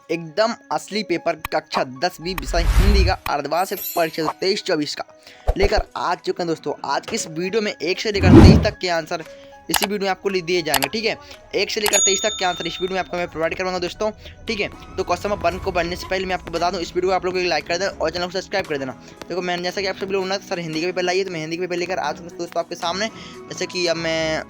एकदम असली पेपर कक्षा 10वीं विषय हिंदी का अर्धवार्षिक परीक्षा 23-24 का लेकर आ चुके हैं दोस्तों। आज की इस वीडियो में 1 से लेकर 23 तक के आंसर इसी वीडियो में आपको दिए जाएंगे। ठीक है, 1 से लेकर 23 तक के आंसर इस वीडियो में आपको मैं प्रोवाइड करूँगा दोस्तों। ठीक है, तो क्वेश्चन नंबर 1 को बढ़ने से पहले मैं आपको बता दूं, इस वीडियो को आप लोग लाइक कर देना और चैनल को सब्सक्राइब कर देना। देखो मैंने जैसा कि आप सभी लोग ना सर हिंदी का पेपर लाइए, तो मैं हिंदी का पेपर लेकर आ चुका हूं दोस्तों आपके सामने। जैसे कि अब मैं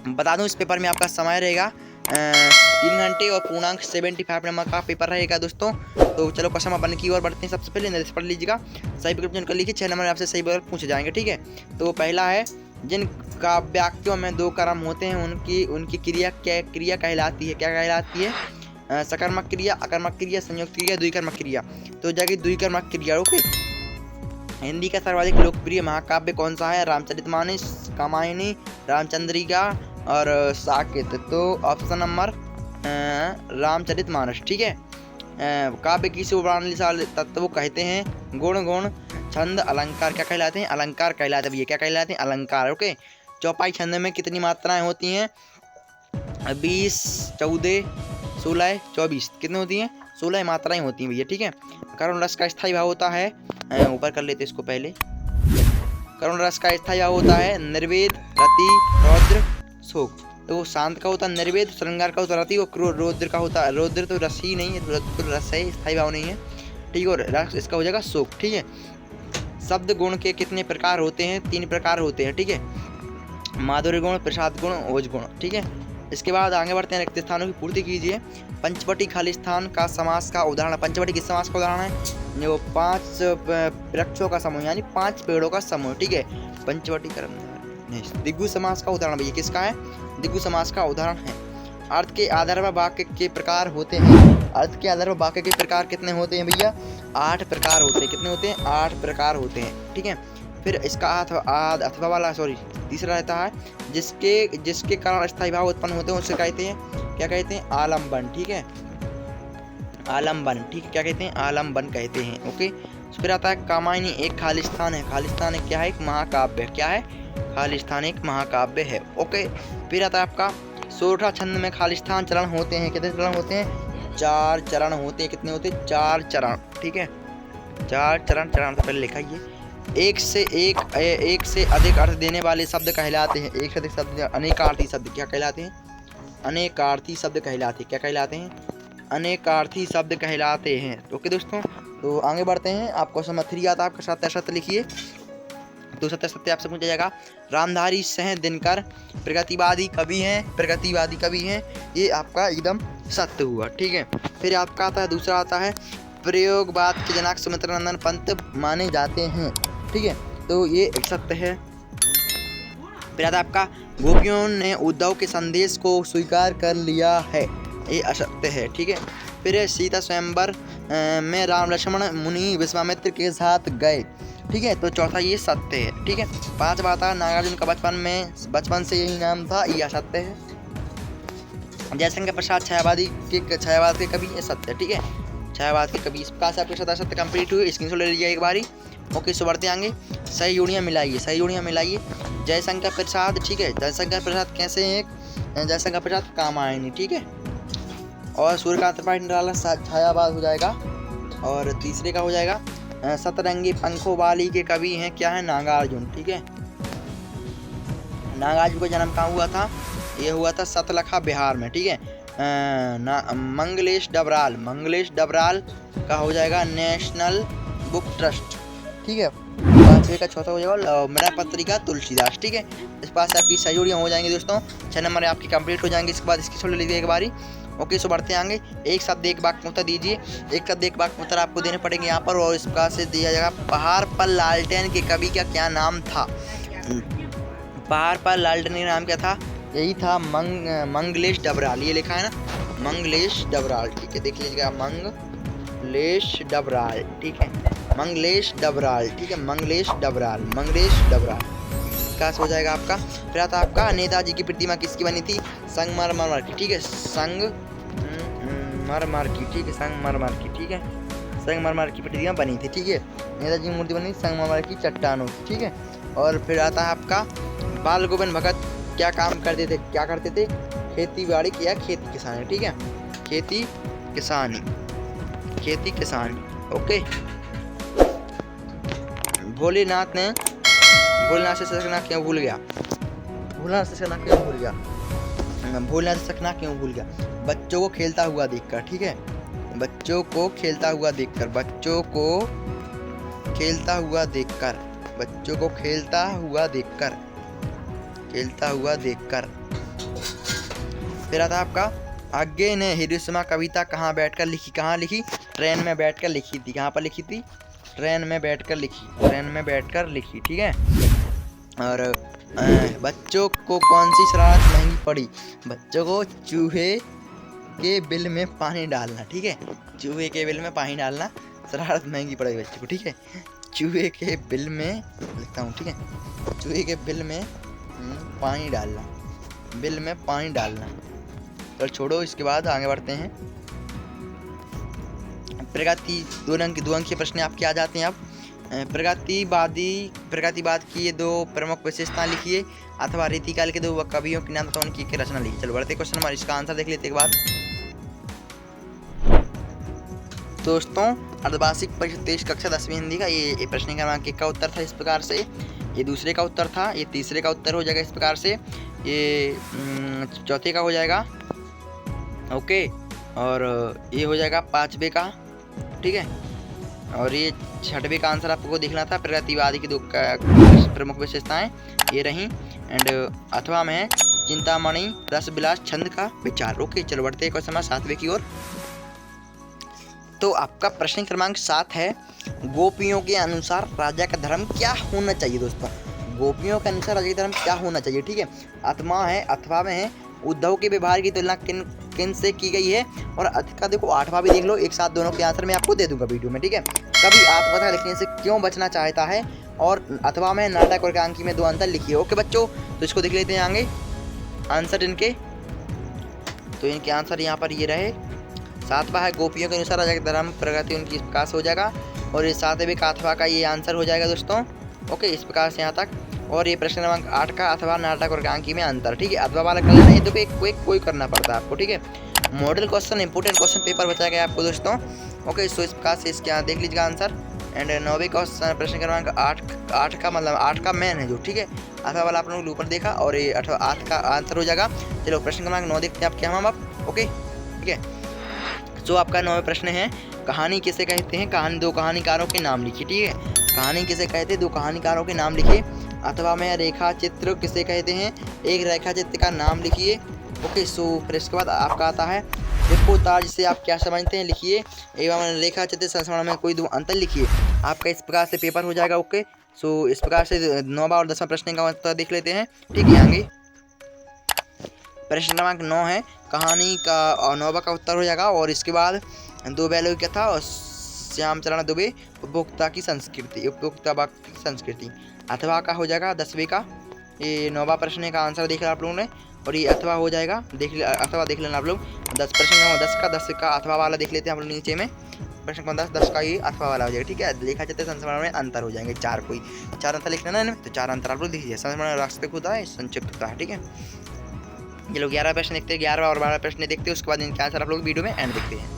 बता दूं, इस पेपर में आपका समय रहेगा 3 घंटे और पूर्णांक 75 नंबर का पेपर रहेगा दोस्तों। तो चलो क्वेश्चन नंबर 1 की ओर बढ़ते हैं। सबसे पहले नोटिस पढ़ लीजिएगा, सही विकल्प चुन कर लिखिए। 6 नंबर आपसे सही विकल्प पूछे जाएंगे। ठीक है, तो पहला है, जिन काव्याख्यों में 2 क्रम होते हैं उनकी क्रिया कहलाती है। क्या कहलाती है? सकर्मक क्रिया, अकर्मक क्रिया, संयुक्त क्रिया, द्विकर्मक क्रिया। तो जाके द्विकर्मक क्रिया। ओके, हिंदी का सर्वाधिक लोकप्रिय महाकाव्य कौन सा है? रामचरितमानस, कामायनी, रामचंद्रिका और साकेत। तो ऑप्शन नंबर रामचरितमानस। ठीक है, काव्य की शोभाशाली तत्व कहते हैं गुण, गुण, छंद, अलंकार। क्या कहलाते हैं? अलंकार कहलाते हैं। ये क्या कहलाते हैं? अलंकार। ओके, चौपाई छंद में कितनी मात्राएं होती हैं? 20, 14, 16, 24। कितनी होती हैं? 16 मात्राएं होती हैं भैया। ठीक है, करुण रस का स्थायी भाव होता है, ऊपर कर लेते इसको पहले। करुण रस का स्थायी भाव होता है निर्वेद, रति, रौद्र, शोक। तो शांत का होता है निर्वेद, श्रृंगार का होता है रति और रौद्र का होता है, रौद्र तो रस ही नहीं है, रौद्र रस है, स्थायी भाव नहीं है। ठीक है, और रस इसका हो जाएगा शोक। ठीक है, शब्द गुण के कितने प्रकार होते हैं? 3 प्रकार होते हैं। ठीक है, माधुर्य गुण, प्रसाद गुण, ओज गुण। ठीक है, इसके बाद आगे बढ़ते हैं, रिक्त स्थानों की पूर्ति कीजिए। पंचवटी खाली स्थान का समास का उदाहरण। पंचवटी किस समास का उदाहरण है? जो 5 वृक्षों का समूह यानी 5 पेड़ों का समूह। ठीक है, पंचवटी कर्म नहीं। दिग्गु समास का उदाहरण भैया किसका है? दिग्गु समास का उदाहरण है। अर्थ के आधार पर वाक्य के प्रकार होते हैं। अर्थ के आधार पर वाक्य के प्रकार कितने होते हैं भैया? 8 प्रकार होते हैं। कितने होते हैं? 8 प्रकार होते हैं। ठीक है, फिर इसका अथवा वाला तीसरा रहता है, जिसके कारण स्थायी भाव उत्पन्न होते हैं उसे कहते हैं, क्या कहते हैं? आलम्बन। ठीक है, आलम्बन। ठीक है, क्या कहते हैं? आलम्बन कहते हैं। ओके, फिर आता है कामायनी एक खालिस्तान है। खालिस्तान एक क्या है? एक महाकाव्य। क्या है? खालिस्तान एक महाकाव्य है। ओके, फिर आता है आपका सोरठा छंद में खालिस्तान चरण होते हैं। कितने चरण होते हैं? 4 चरण होते हैं। कितने होते हैं? 4 चरण। ठीक है, 4 चरण। चरण से पहले लिखा ये एक से अधिक अर्थ देने वाले शब्द कहलाते हैं। एक से अधिक शब्द अनेकार्थी शब्द क्या कहलाते हैं? अनेकार्थी शब्द कहलाते हैं। क्या कहलाते हैं? अनेकार्थी शब्द कहलाते हैं। ओके दोस्तों, तो आगे बढ़ते हैं। आपको समझ 3 आता है, आपका सत्य लिखिए। तो सत्य आपसे पूछा जाएगा। रामधारी सह दिनकर प्रगतिवादी कवि हैं। ये आपका एकदम सत्य हुआ। ठीक है, फिर आपका आता है, दूसरा आता है, प्रयोगवाद के जनक सुमित्रा नंदन पंत माने जाते हैं। ठीक है, तो ये एक सत्य है। फिर आता है आपका, गोपियों ने उद्धव के संदेश को स्वीकार कर लिया है। ये असत्य है। ठीक है, फिर सीता स्वयंवर में राम लक्ष्मण मुनि विश्वामित्र के साथ गए। ठीक है, तो चौथा ये सत्य है। ठीक है, 5 बात है, नागार्जुन का बचपन से यही नाम था। ये असत्य है। जयशंकर प्रसाद छायावाद के कवि, ये सत्य है। ठीक है, छायावाद के कवि। इस प्रकार से आपके साथ सत्य कंप्लीट हुए। स्क्रीनशॉट ले लीजिए एक बारी। ओके, सो बढ़ते आगे। सही जोड़ियाँ मिलाइए। जयशंकर प्रसाद। ठीक है, जयशंकर प्रसाद कैसे हैं? जयशंकर प्रसाद कामायनी। ठीक है, और सूर्यकांत त्रिपाठी निराला छायावाद हो जाएगा। और तीसरे का हो जाएगा, सतरंगी पंखों वाली के कवि हैं। क्या है? नागार्जुन। ठीक है, नागार्जुन का जन्म कहाँ हुआ था? ये हुआ था सतलखा बिहार में। ठीक है, मंगलेश डबराल का हो जाएगा नेशनल बुक ट्रस्ट। ठीक है, 5वें का चौथा हो जाएगा मेरा पत्रिका तुलसीदास। ठीक है, इस पास आपकी सही जोड़ियाँ हो जाएंगी दोस्तों। 6 नंबर आपकी कंप्लीट हो जाएंगे। इसके बाद इसकी छोड़ लीजिए एक बारी। ओके, सो बढ़ते आगे। एक शब्द एक वाक्य में उत्तर दीजिए। एक शब्द एक वाक्य में उत्तर आपको देने पड़ेंगे यहाँ पर, और इस प्रकार से दिया जाएगा। पहाड़ पर लालटेन के कवि का क्या नाम था? पहाड़ पर लालटेन का नाम क्या था? यही था मंगलेश डबराल। ये लिखा है ना, मंगलेश डबराल। ठीक है, देख लीजिएगा, मंगलेश डबराल। ठीक है, मंगलेश डबराल। ठीक है, मंगलेश डबराल। विकास हो जाएगा आपका। फिर आता आपका, नेताजी की प्रतिमा किसकी बनी थी? संगमरमर की। ठीक है, संगमरमर की। ठीक है, संगमरमर की। ठीक है, संगमरमर की प्रतिमा बनी थी। ठीक है, नेताजी की मूर्ति बनी संगमरमर की चट्टानों की। ठीक है, और फिर आता है आपका, बाल गोविंद भगत क्या काम करते थे? खेती बाड़ी किया, खेती किसान। ठीक है, खेती किसानी, खेती किसानी। ओके, भोलेनाथ से सकना क्यों भूल गया? भोलेनाथ से सकना क्यों भूल गया? भोलेनाथ से सकना क्यों भूल गया? बच्चों को खेलता हुआ देखकर, ठीक है, बच्चों को खेलता हुआ देखकर, बच्चों को खेलता हुआ देखकर, बच्चों को खेलता हुआ देखकर, खेलता हुआ देखकर। फिर आता आपका आगे ने हिरोशिमा कविता कहाँ बैठकर लिखी? कहाँ लिखी? ट्रेन में बैठकर लिखी थी। कहाँ पर लिखी थी? ट्रेन में बैठकर लिखी, ट्रेन में बैठकर लिखी, ठीक है। और बच्चों को कौन सी शरारत महंगी पड़ी? बच्चों को चूहे के बिल में पानी डालना, ठीक है, चूहे के बिल में पानी डालना शरारत महंगी पड़ेगी बच्चों को, ठीक है। चूहे के बिल में लिखता हूँ, ठीक है, चूहे के बिल में पानी डालना, बिल में पानी डालना। तो छोड़ो, इसके बाद आगे बढ़ते हैं। दो अंक के प्रश्न आपके आ जाते हैं। अब प्रगतिवाद की ये दो प्रमुख विशेषताएं लिखिए, अथवा रीतिकाल के दो कवियों के नाम तो उनकी रचना लिखिए। चलो बढ़ते क्वेश्चन नंबर, इसका आंसर देख लेते एक बार। दोस्तों, अर्धवार्षिक परीक्षा 23 कक्षा 10वीं हिंदी का ये प्रश्न क्रमांक 1 का उत्तर था इस प्रकार से, ये दूसरे का उत्तर था, ये तीसरे का उत्तर हो जाएगा इस प्रकार से, ये चौथे का हो जाएगा, ओके, और ये हो जाएगा 5वें का, ठीक है, और ये 6वें का आंसर आपको देखना था। प्रगतिवादी की दो प्रमुख विशेषताएं ये रही, एंड अथवा में चिंतामणि रस विलास छंद का विचार। ओके, चलो बढ़ते हैं क्वेश्चन 7वें की ओर। तो आपका प्रश्न क्रमांक 7 है, गोपियों के अनुसार राजा का धर्म क्या होना चाहिए? दोस्तों, गोपियों के अनुसार राजा का धर्म क्या होना चाहिए, ठीक है। अथवा है, अथवा में है उद्धव के व्यवहार की तुलना किन से की गई है, और अधिका देखो 8वां भी देख लो, एक साथ दोनों के आंसर मैं आपको दे दूंगा वीडियो में, ठीक है। कभी आत्मकथा लिखने से क्यों बचना चाहता है, और अथवा में नाटक और एकांकी में दो अंतर लिखिए। ओके बच्चों, तो इसको देख लेते हैं आगे आंसर इनके। तो इनके आंसर यहाँ पर ये रहे। 7वां है, गोपियों के अनुसार राजा का धर्म प्रगति उनकी इस प्रकार से हो जाएगा, और ये 7वें का अथवा का ये आंसर हो जाएगा दोस्तों। ओके, इस प्रकार से यहाँ तक। और ये प्रश्न क्रमांक 8 का अथवा नाटक और एकांकी में अंतर, ठीक है, अथवा वाला कर लेना है, तो कोई करना पड़ता है आपको, ठीक है। Model question, important question paper बताया गया आपको दोस्तों। ओके, सो इस प्रकार से इसके यहाँ देख लीजिएगा आंसर। एंड 9वें क्वेश्चन प्रश्न क्रमांक 8 का मतलब 8 का मेन है जो, ठीक है, अथवा वाला आप लोगों ने ऊपर देखा, और ये 8 का आंसर हो जाएगा। चलो प्रश्न क्रमांक 9 देखते हैं आपके हम अब। ओके, ठीक है, जो आपका 9वां प्रश्न है, कहानी किसे कहते हैं? कहानी दो कहानीकारों के नाम लिखिए, ठीक है, कहानी किसे कहते हैं? दो कहानीकारों के नाम लिखिए। अथवा में रेखा चित्र किसे कहते हैं? एक रेखा चित्र का नाम लिखिए। ओके, सो फिर इसके बाद आपका आता है रिपोर्टाज से आप क्या समझते हैं, लिखिए। एवं रेखा चित्र संस्मरण में कोई दो अंतर लिखिए। आपका इस प्रकार से पेपर हो जाएगा। ओके, सो इस प्रकार से 9वां और 10वां प्रश्न का उत्तर देख लेते हैं, ठीक है। आगे प्रश्न क्रमांक 9 है, कहानी का 9वां का उत्तर हो जाएगा, और इसके बाद 2 बैलों की कथा और श्यामचरण दुबे उपभोक्ता की संस्कृति, उपभोक्ता की संस्कृति। अथवा का हो जाएगा 10वें का, ये 9वां प्रश्न का आंसर देख लिया आप लोगों ने, और ये अथवा हो जाएगा, अथवा देख लेना आप लोग। 10 प्रश्न 10 का अथवा वाला देख लेते हैं हम लोग नीचे में। प्रश्न 10 का ये अथवा वाला हो जाएगा, ठीक है। लेखा चित्र संस्मरण में अंतर हो जाएंगे 4, कोई 4 अंतर लिख लेना है, तो 4 अंतर आप लोग लिख लीजिए। संस्मरण रास्ते होता है, संक्षिप्त होता है, ठीक है। ये लोग 11 प्रश्न देखते हैं, 11वां और 12वां प्रश्न देखते हैं, उसके बाद इनके आंसर आप लोग वीडियो में एंड देखते हैं।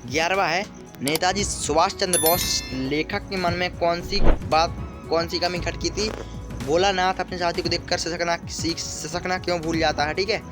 11वां है, नेताजी सुभाष चंद्र बोस लेखक के मन में कौन सी कमी खटकी थी? भोलानाथ अपने साथी को देखकर सिसकना क्यों भूल जाता है, ठीक है।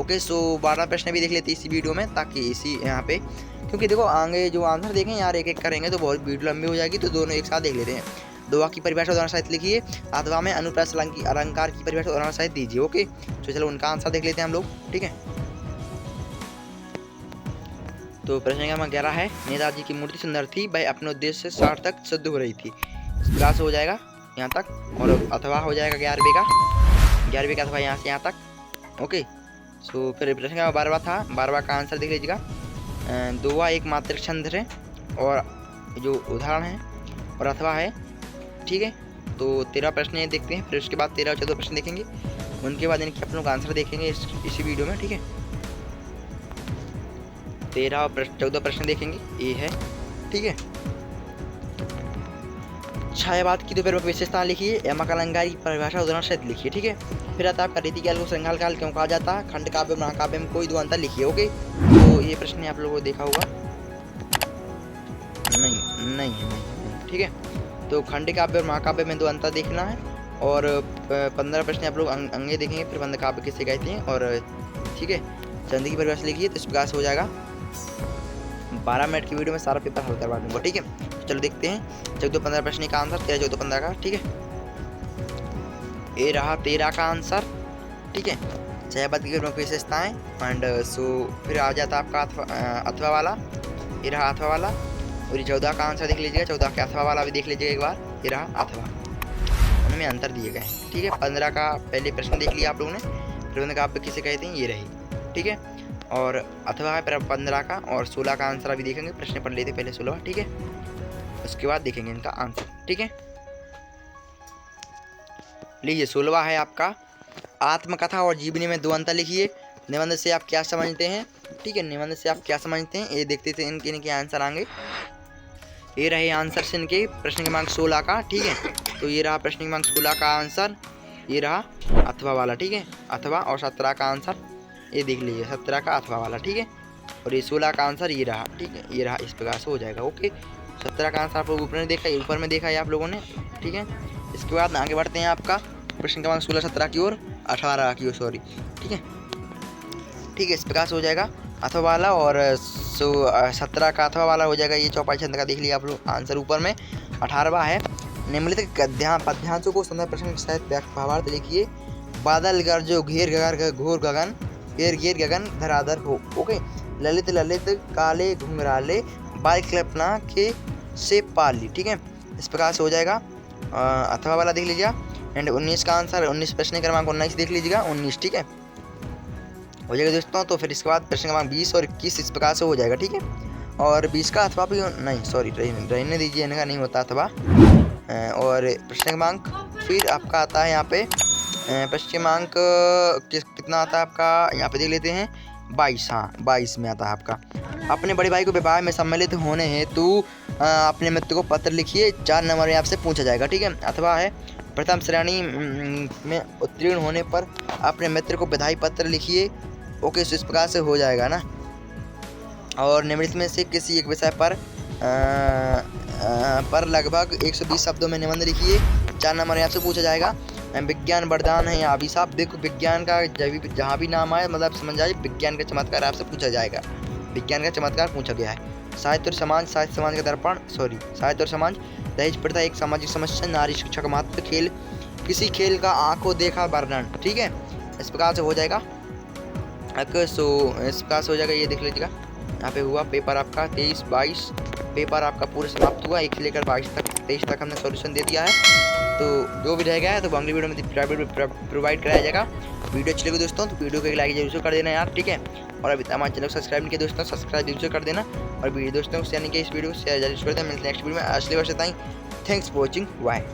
ओके, सो 12वां प्रश्न भी देख लेते हैं इसी वीडियो में, ताकि इसी यहाँ पे, क्योंकि देखो आगे जो आंसर देखें यार एक एक करेंगे तो बहुत वीडियो लंबी हो जाएगी, तो दोनों एक साथ देख लेते हैं। दोहा की परिभाषा उदाहरण सहित लिखिए। अथवा में अनुप्रास अलंकार की परिभाषा उदाहरण सहित दीजिए। ओके, तो चलो उनका आंसर देख लेते हैं हम लोग, ठीक है। तो प्रश्न क्रमांक 11 है, नेताजी की मूर्ति सुंदर थी, वह अपने उद्देश्य से सार्थक सिद्ध हो रही थी। इस क्लास हो जाएगा यहाँ तक, और अथवा हो जाएगा 11वें का अथवा यहाँ से यहाँ तक। ओके, सो फिर प्रश्न क्रमांक 12वां था, 12वां का आंसर देख लीजिएगा। दोहा एक मात्रिक छंद है, और जो उदाहरण है, और अथवा है, ठीक है। तो 13 प्रश्न ये देखते हैं, फिर उसके बाद 13 और 14 प्रश्न देखेंगे, उनके बाद इनके अपन लोग आंसर देखेंगे इसी वीडियो में, ठीक है। 13 और 14 प्रश्न देखेंगे, ये है, ठीक है। छायावाद की दो प्रमुख विशेषताएं लिखिए। यमक अलंकार की परिभाषा उदाहरण सहित लिखिए। ठीक है, फिर आता है आपका रीति काल को श्रृंगार काल क्यों कहा जाता है। खंड काव्य महाकाव्य में कोई दो अंतर लिखिए। ओके, तो ये प्रश्न आप लोगों को देखा होगा, नहीं नहीं है, नहीं। ठीक है, तो खंड काव्य और महाकाव्य में दो अंतर देखना है। और 15 प्रश्न आप लोग अंगे देखेंगे, फिर बंद काव्य किसे कहते हैं। और ठीक है, चंद की परिभाषा लिखिए, तो इस प्रकार से हो जाएगा। 12 मिनट की वीडियो में सारा पेपर हल करवा दूंगा। ठीक है, चलो देखते हैं 14-15 प्रश्न का आंसर, 13-14-15 का। ठीक है, ये रहा 13 का आंसर। ठीक है, छायावाद की प्रमुख विशेषताएं एंड सो फिर आ जाता है आपका अथवा वाला। ये रहा अथवा वाला। और ये 14 का आंसर देख लीजिएगा, 14 का अथवा वाला भी देख लीजिएगा एक बार। ये रहा अथवा, उनमें अंतर दिए गए हैं। ठीक है, 15 का पहले प्रश्न देख लिया आप लोगों ने, फिर काव्य किसे कहते हैं, ये रही। ठीक है, और अथवा है 15 का, और 16 का आंसर अभी देखेंगे। प्रश्न पढ़ लेते पहले 16। ठीक है, उसके बाद देखेंगे इनका आंसर। ठीक है, लीजिए 16वां है आपका आत्मकथा और जीवनी में दो अंतर लिखिए। निबंध से आप क्या समझते हैं। ठीक है, निबंध से आप क्या समझते हैं ये देखते थे, इनके आंसर आएंगे। ये रहे आंसर से इनके प्रश्न क्रमांक 16 का। ठीक है, तो ये रहा प्रश्न क्रमांक 16 का आंसर, ये रहा अथवा वाला। ठीक है, अथवा। और 17 का आंसर ये देख लीजिए, 17 का अथवा वाला। ठीक है, और ये 16 का आंसर ये रहा। ठीक है, ये रहा, इस प्रकार से हो जाएगा। ओके, 17 का आंसर आप लोग ऊपर में देखा, ऊपर में देखा है आप लोगों ने। ठीक है, इसके बाद आगे बढ़ते हैं आपका प्रश्न क्रमांक 16-17 की ओर, 18 की ओर, सॉरी। ठीक है, ठीक है, इस प्रकार से हो जाएगा अथवा वाला। और 17 का अथवा वाला हो जाएगा। ये चौपाई छंद का देख लिया आप लोग आंसर ऊपर में। 18वां है निम्नलिखित पद्यांशों को संदर्भ प्रश्न सहित भावार्थ लिखिए। बादल गरजो घेर गगर घोर गगन, घेर घेर गगन धराधर हो। ओके, ललित ललित काले घुंघराले, बाल कल्पना के से पाली। ठीक है, इस प्रकार से हो जाएगा। अथवा वाला देख लीजिएगा। एंड 19 का आंसर, 19 प्रश्न क्रमांक 19 देख लीजिएगा, 19। ठीक है, हो जाएगा दोस्तों। तो फिर इसके बाद प्रश्न क्रमांक 20 और 21 इस प्रकार से हो जाएगा। ठीक है, और 20 का अथवा भी नहीं, सॉरी रहने दीजिए, इनका नहीं होता अथवा। और प्रश्न क्रमांक फिर आपका आता है यहाँ पे प्रश्न क्रमांक कितना आता है आपका, यहाँ पे देख लेते हैं 22। हाँ, 22 में आता है आपका। अपने बड़े भाई को विवाह में सम्मिलित होने हेतु अपने मित्र को पत्र लिखिए। 4 नंबर में आपसे पूछा जाएगा। ठीक है, अथवा है प्रथम श्रेणी में उत्तीर्ण होने पर अपने मित्र को बधाई पत्र लिखिए। ओके, तो इस प्रकार से हो जाएगा ना। और निम्नलिखित में से किसी एक विषय पर लगभग 120 शब्दों में निबंध लिखिए। 4 नंबर में आपसे पूछा जाएगा। विज्ञान वरदान है या अभिशाप। देखो, विज्ञान का जहाँ भी नाम आए मतलब समझ जाइए विज्ञान का चमत्कार आपसे पूछा जाएगा। विज्ञान का चमत्कार पूछा गया है। साहित्य और समाज, साहित्य समाज का दर्पण, सॉरी साहित्य और समाज। दहेज प्रथा एक सामाजिक समस्या। नारी शिक्षा का महत्व। खेल, किसी खेल का आंखों देखा वर्णन। ठीक है, इस प्रकार से हो जाएगा। सो इस प्रकार से हो जाएगा, ये देख लीजिएगा। यहाँ पे हुआ पेपर आपका 23-22 पेपर आपका पूरे समाप्त हुआ। 1 से लेकर 22 तक 23 तक हमने सॉल्यूशन दे दिया है। तो जो भी रह गया है तो अगली वीडियो में प्राइवेट प्रोवाइड कराया जाएगा। वीडियो अच्छी लगी दोस्तों तो वीडियो को एक लाइक जरूर कर देना यार। ठीक है, और अभी तक हमारे चैनल को सब्सक्राइब नहीं किया दोस्तों, सब्सक्राइब जरूर कर देना। और वीडियो दोस्तों यानी कि इस वीडियो को शेयर जरूर कर देना। मिलते हैं नेक्स्ट वीडियो में। असली वर्ष थैंक्स फॉर वॉचिंग, बाय।